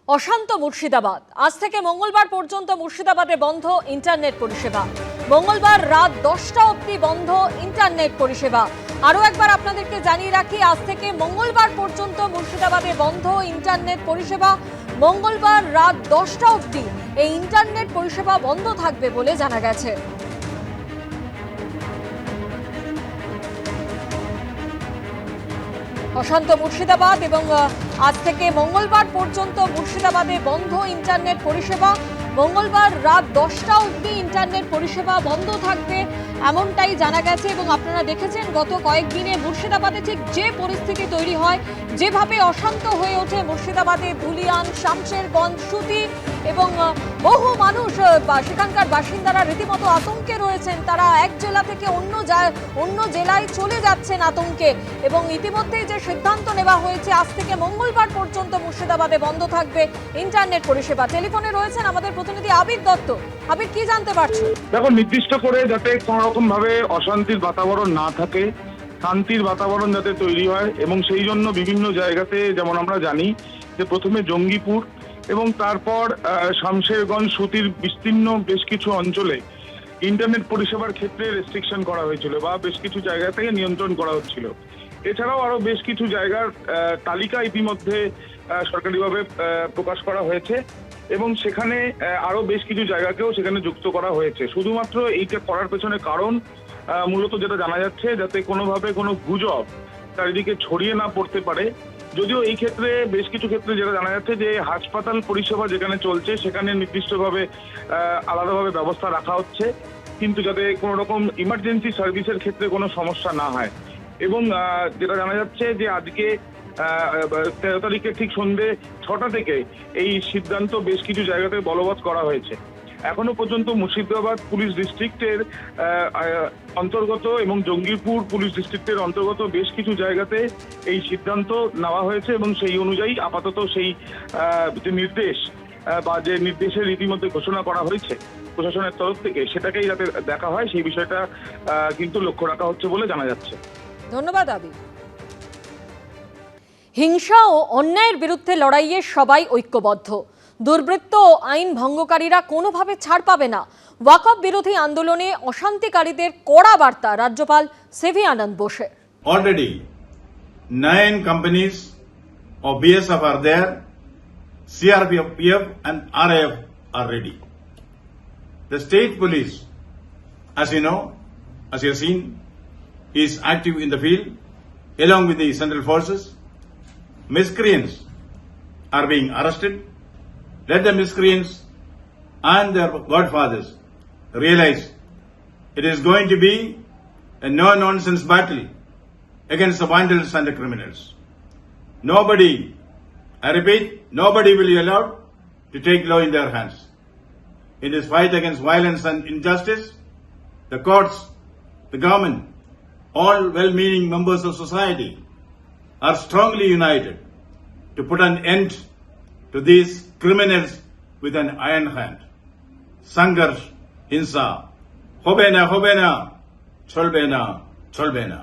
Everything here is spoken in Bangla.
অশান্ত মুর্শিদাবাদ। আজ থেকে মঙ্গলবার পর্যন্ত মুর্শিদাবাদে বন্ধ ইন্টারনেট পরিষেবা। মঙ্গলবার রাত 10টা অবধি বন্ধ ইন্টারনেট পরিষেবা। আরও একবার আপনাদেরকে জানিয়ে রাখি, আজ থেকে মঙ্গলবার পর্যন্ত মুর্শিদাবাদে বন্ধ ইন্টারনেট পরিষেবা। মঙ্গলবার রাত 10টা অবধি এই ইন্টারনেট পরিষেবা বন্ধ থাকবে বলে জানা গেছে। অশান্ত মুর্শিদাবাদ এবং আজ থেকে মঙ্গলবার পর্যন্ত মুর্শিদাবাদে বন্ধ ইন্টারনেট পরিষেবা। মঙ্গলবার রাত 10টা অবধি ইন্টারনেট পরিষেবা বন্ধ থাকবে এমনটাই জানা গেছে। এবং আপনারা দেখেছেন গত কয়েকদিনে মুর্শিদাবাদে ঠিক যে পরিস্থিতি তৈরি হয়, যেভাবে অশান্ত হয়ে ওঠে মুর্শিদাবাদে ধুলিয়ান, শামশেরগঞ্জ, সুতি এবং বহু মানুষ সেখানকার বাসিন্দারা রীতিমতো আতঙ্কে রয়েছেন। তারা এক জেলা থেকে অন্য জেলায় চলে যাচ্ছেন আতঙ্কে। এবং ইতিমধ্যেই যে সিদ্ধান্ত নেওয়া হয়েছে, আজ থেকে মঙ্গলবার পর্যন্ত মুর্শিদাবাদে বন্ধ থাকবে ইন্টারনেট পরিষেবা। টেলিফোনে রয়েছেন আমাদের প্রতিনিধি আবির দত্ত। আবির, কি জানতে পারছো? দেখো, নির্দিষ্ট করে যাতে কোন রকম ভাবে অশান্তির বাতাবরণ না থাকে, শান্তির বাতাবরণ যাতে তৈরি হয়, এবং সেই জন্য বিভিন্ন জায়গাতে, যেমন আমরা জানি যে প্রথমে জঙ্গিপুর এবং তারপর শামশেরগঞ্জ, সুতির বিস্তীর্ণ বেশ কিছু অঞ্চলে ইন্টারনেট পরিষেবার ক্ষেত্রে রেস্ট্রিকশন করা হয়েছিল বা বেশ কিছু জায়গা থেকে নিয়ন্ত্রণ করা হচ্ছিল। এছাড়াও আরো বেশ কিছু জায়গার তালিকা ইতিমধ্যে সরকারিভাবে প্রকাশ করা হয়েছে এবং সেখানে আরো বেশ কিছু জায়গাকেও সেখানে যুক্ত করা হয়েছে। শুধুমাত্র এইটা করার পেছনে কারণ মূলত যেটা জানা যাচ্ছে, যাতে কোনোভাবে কোনো গুজব চারিদিকে ছড়িয়ে না পড়তে পারে। যদিও এই ক্ষেত্রে বেশ কিছু ক্ষেত্রে যেটা জানা যাচ্ছে যে হাসপাতাল পরিষেবা যেখানে চলছে সেখানে নির্দিষ্টভাবে আলাদাভাবে ব্যবস্থা রাখা হচ্ছে, কিন্তু যাতে কোনো রকম ইমার্জেন্সি সার্ভিসের ক্ষেত্রে কোনো সমস্যা না হয়। এবং যেটা জানা যাচ্ছে যে আজকে 13 তারিখে ঠিক সন্ধ্যে 6টা থেকে এই সিদ্ধান্ত বেশ কিছু জায়গাতে বলবৎ করা হয়েছে। এখনো পর্যন্ত মুর্শিদাবাদ পুলিশ ডিস্ট্রিক্টের অন্তর্গত এবং জঙ্গিপুর পুলিশ ডিস্ট্রিক্টের অন্তর্গত বেশ কিছু জায়গাতে এই সিদ্ধান্ত নেওয়া হয়েছে এবং সেই অনুযায়ী আপাতত সেই যে নির্দেশ বা যে নির্দেশের রীতিমধ্যে ঘোষণা করা হয়েছে প্রশাসনের তরফ থেকে, সেটাকেই যাতে দেখা হয় সেই বিষয়টা কিন্তু লক্ষ্য রাখা হচ্ছে বলে জানা যাচ্ছে। ধন্যবাদ আবির। হিংসা ও অন্যায়ের বিরুদ্ধে লড়াইয়ে সবাই ঐক্যবদ্ধ। দুর্বৃত্ত ও আইন ভঙ্গকারীরা কোনোভাবে ছাড় পাবে না। ওয়াকফ বিরোধী আন্দোলনে অশান্তিকারীদের কড়া বার্তা রাজ্যপাল সিভি আনন্দ বোসের। Already 9 companies of BSF are there, CRPF, PF and RAF are ready. The state police, as you know, as you have seen, is active in the field along with the central forces. Miscreants are being arrested. Let the miscreants and their godfathers realize it is going to be a no-nonsense battle against the vandals and the criminals. Nobody, I repeat, nobody will be allowed to take law in their hands. In this fight against violence and injustice, the courts, the government, all well-meaning members of society are strongly united to put an end to these criminals with an iron hand. Sangharsh, Hinsa, Hobena, Hobena, Cholbena, Cholbena.